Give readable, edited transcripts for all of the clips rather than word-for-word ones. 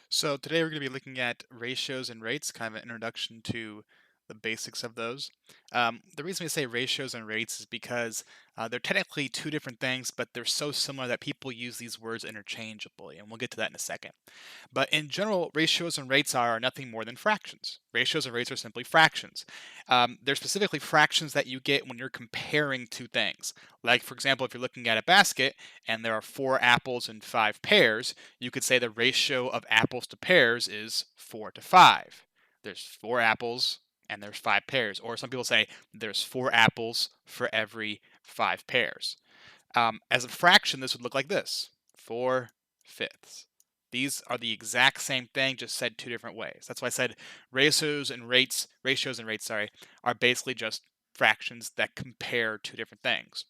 So today we're going to be looking at ratios and rates, kind of an introduction to the basics of those. The reason we say ratios and rates is because they're technically two different things, but they're so similar that people use these words interchangeably, and we'll get to that in a second. But in general, ratios and rates are nothing more than fractions. Ratios and rates are simply fractions. They're specifically fractions that you get when you're comparing two things. Like, for example, if you're looking at a basket and there are 4 apples and 5 pears, you could say the ratio of apples to pears is 4 to 5. There's 4 apples and there's 5 pears. Or some people say there's 4 apples for every 5 pears. As a fraction, this would look like this: 4 fifths. These are the exact same thing, just said two different ways. That's why I said ratios and rates, sorry, are basically just fractions that compare two different things.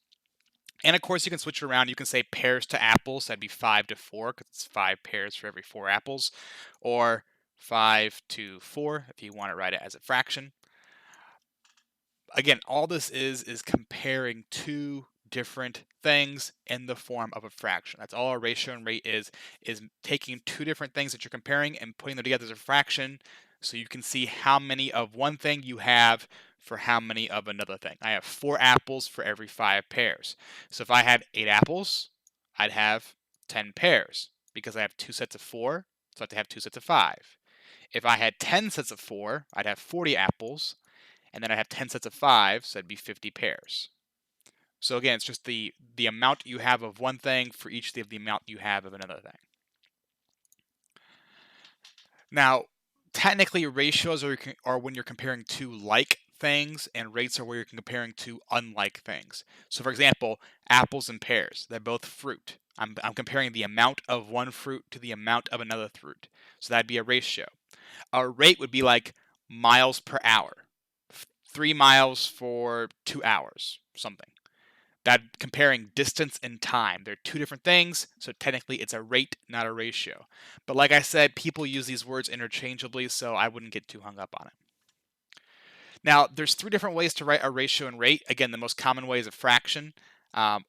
And of course, you can switch it around. You can say pairs to apples. That'd be 5 to 4 because it's 5 pears for every 4 apples, or 5 to 4 if you want to write it as a fraction. Again, all this is comparing two different things in the form of a fraction. That's all a ratio and rate is taking two different things that you're comparing and putting them together as a fraction so you can see how many of one thing you have for how many of another thing. I have 4 apples for every 5 pears. So if I had 8 apples, I'd have 10 pears because I have 2 sets of 4, so I have to have 2 sets of 5. If I had 10 sets of 4, I'd have 40 apples, and then I have 10 sets of 5, so that'd be 50 pairs. So again, it's just the amount you have of one thing for each of the amount you have of another thing. Now, technically, ratios are when you're comparing two like things, and rates are where you're comparing two unlike things. So, for example, apples and pears, they're both fruit. I'm comparing the amount of one fruit to the amount of another fruit. So that'd be a ratio. A rate would be like miles per hour. 3 miles for 2 hours, something. That comparing distance and time. They're two different things, so technically it's a rate, not a ratio. But like I said, people use these words interchangeably, so I wouldn't get too hung up on it. Now, there's three different ways to write a ratio and rate. Again, the most common way is a fraction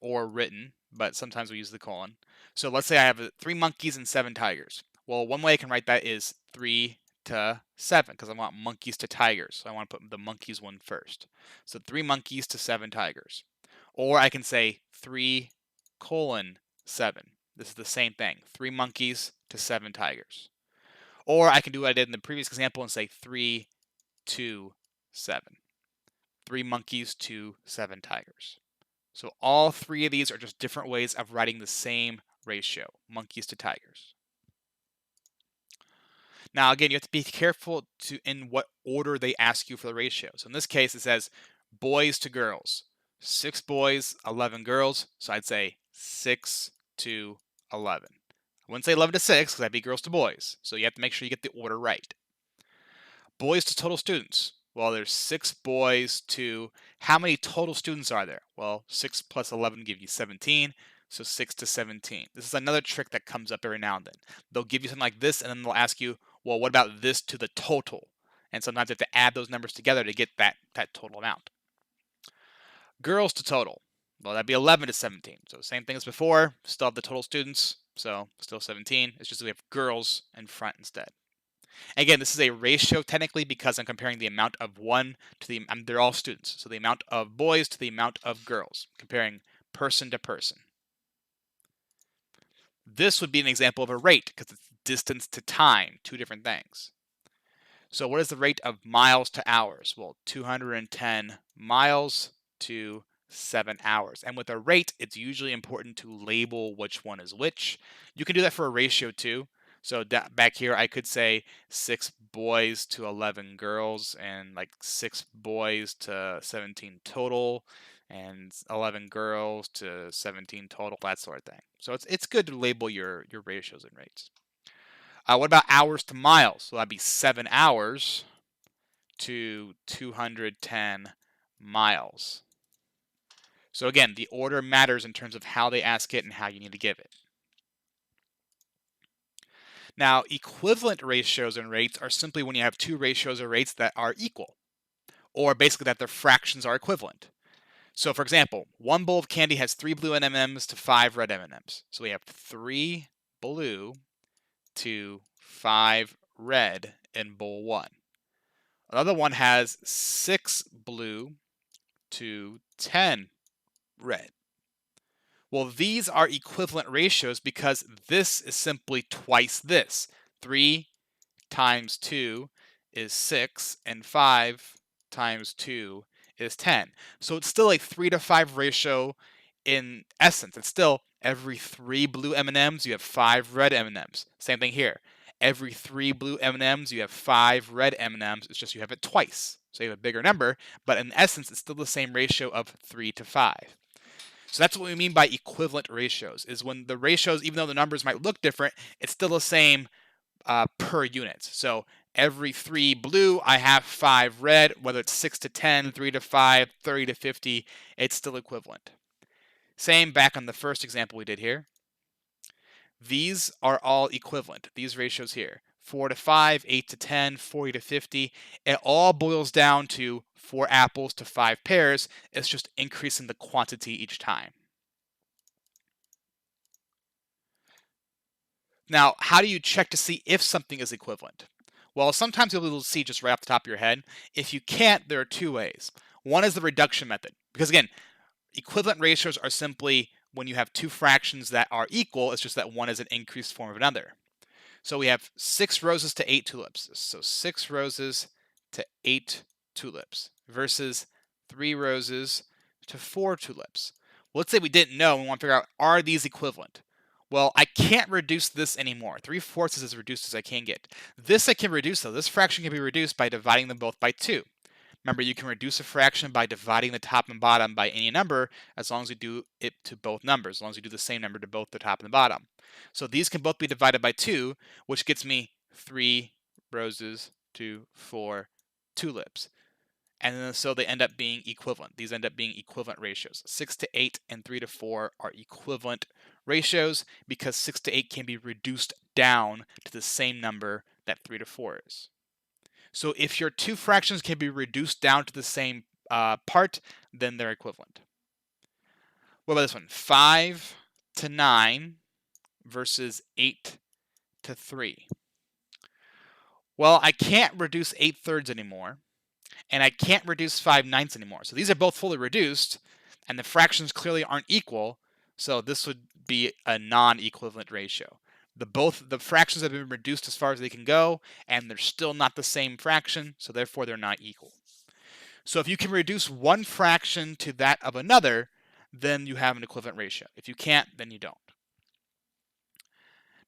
or written, but sometimes we use the colon. So let's say I have 3 monkeys and 7 tigers. Well, one way I can write that is 3 to 7 because I want monkeys to tigers. So I want to put the monkeys one first. So 3 monkeys to 7 tigers. Or I can say 3:7. This is the same thing. 3 monkeys to 7 tigers. Or I can do what I did in the previous example and say 3:2:7. 3 monkeys to 7 tigers. So all three of these are just different ways of writing the same ratio, monkeys to tigers. Now, again, you have to be careful in what order they ask you for the ratio. So in this case, it says boys to girls. 6 boys, 11 girls. So I'd say 6:11. I wouldn't say 11:6 because that'd be girls to boys. So you have to make sure you get the order right. Boys to total students. Well, there's 6 boys to how many total students are there? Well, 6 plus 11 give you 17. So 6 to 17. This is another trick that comes up every now and then. They'll give you something like this, and then they'll ask you, well, what about this to the total? And sometimes you have to add those numbers together to get that total amount. Girls to total. Well, that'd be 11 to 17. So same thing as before, still have the total students, so still 17. It's just we have girls in front instead. Again, this is a ratio technically because I'm comparing the amount of one to they're all students. So the amount of boys to the amount of girls, comparing person to person. This would be an example of a rate because it's distance to time, two different things. So what is the rate of miles to hours? Well, 210 miles to 7 hours. And with a rate, it's usually important to label which one is which. You can do that for a ratio too. So back here, I could say 6 boys to 11 girls, and like 6 boys to 17 total, and 11 girls to 17 total, that sort of thing. So it's good to label your ratios and rates. What about hours to miles? So that'd be 7 hours to 210 miles. So again, the order matters in terms of how they ask it and how you need to give it. Now, equivalent ratios and rates are simply when you have two ratios or rates that are equal, or basically that their fractions are equivalent. So for example, one bowl of candy has 3 blue M&Ms to 5 red M&Ms. So we have 3 blue to 5 red in bowl 1. Another one has 6 blue to 10 red. Well, these are equivalent ratios because this is simply twice this. 3 times 2 is 6, and 5 times 2 is 10. So it's still a 3 to 5 ratio in essence. It's still every 3 blue M&Ms, you have 5 red M&Ms. Same thing here. Every 3 blue M&Ms, you have 5 red M&Ms. It's just you have it twice. So you have a bigger number, but in essence, it's still the same ratio of 3 to 5. So that's what we mean by equivalent ratios, is when the ratios, even though the numbers might look different, it's still the same per unit. So every 3 blue, I have 5 red, whether it's 6 to 10, 3 to 5, 30 to 50, it's still equivalent. Same back on the first example we did here. These are all equivalent, these ratios here. 4 to 5, 8 to 10, 40 to 50. It all boils down to 4 apples to 5 pears. It's just increasing the quantity each time. Now, how do you check to see if something is equivalent? Well, sometimes you'll be able to see just right off the top of your head. If you can't, there are 2 ways. One is the reduction method, because again, equivalent ratios are simply when you have 2 fractions that are equal, it's just that one is an increased form of another. So we have 6 roses to 8 tulips. So 6 roses to 8 tulips versus 3 roses to 4 tulips. Well, let's say we didn't know and we want to figure out, are these equivalent? Well, I can't reduce this anymore. 3/4 is as reduced as I can get. This I can reduce though. This fraction can be reduced by dividing them both by 2. Remember, you can reduce a fraction by dividing the top and bottom by any number as long as you do it to both numbers, as long as you do the same number to both the top and the bottom. So these can both be divided by 2, which gets me 3 roses to 4 tulips. And then so they end up being equivalent. These end up being equivalent ratios. 6 to 8 and 3 to 4 are equivalent ratios because 6 to 8 can be reduced down to the same number that 3 to 4 is. So if your 2 fractions can be reduced down to the same part, then they're equivalent. What about this one? 5 to 9 versus 8 to 3. Well, I can't reduce 8/3 anymore, and I can't reduce 5/9 anymore. So these are both fully reduced, and the fractions clearly aren't equal, so this would be a non-equivalent ratio. Both the fractions have been reduced as far as they can go, and they're still not the same fraction, so therefore they're not equal. So if you can reduce one fraction to that of another, then you have an equivalent ratio. If you can't, then you don't.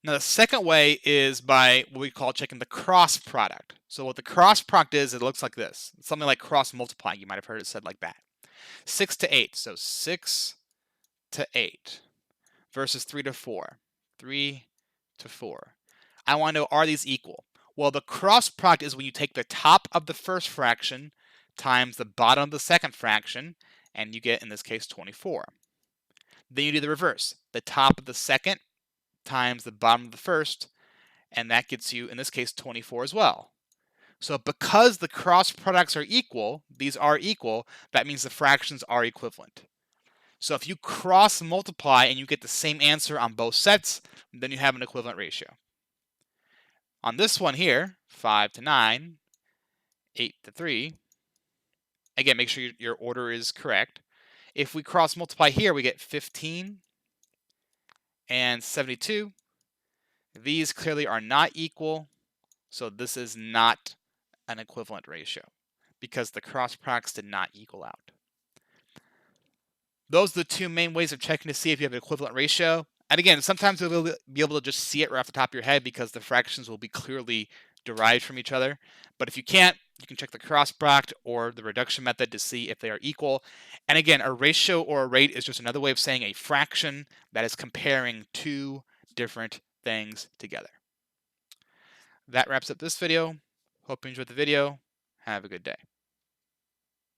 Now the second way is by what we call checking the cross product. So what the cross product is, it looks like this. It's something like cross multiplying. You might have heard it said like that. 6 to 8. So 6 to 8 versus 3 to 4. 3 to 4. I want to know, are these equal? Well, the cross product is when you take the top of the first fraction times the bottom of the second fraction, and you get, in this case, 24. Then you do the reverse. The top of the second times the bottom of the first, and that gets you, in this case, 24 as well. So because the cross products are equal, these are equal, that means the fractions are equivalent. So if you cross multiply and you get the same answer on both sets, then you have an equivalent ratio. On this one here, 5 to 9, 8 to 3, again, make sure your order is correct. If we cross multiply here, we get 15 and 72. These clearly are not equal, so this is not an equivalent ratio because the cross products did not equal out. Those are the 2 main ways of checking to see if you have an equivalent ratio. And again, sometimes you'll be able to just see it right off the top of your head because the fractions will be clearly derived from each other. But if you can't, you can check the cross product or the reduction method to see if they are equal. And again, a ratio or a rate is just another way of saying a fraction that is comparing 2 different things together. That wraps up this video. Hope you enjoyed the video. Have a good day.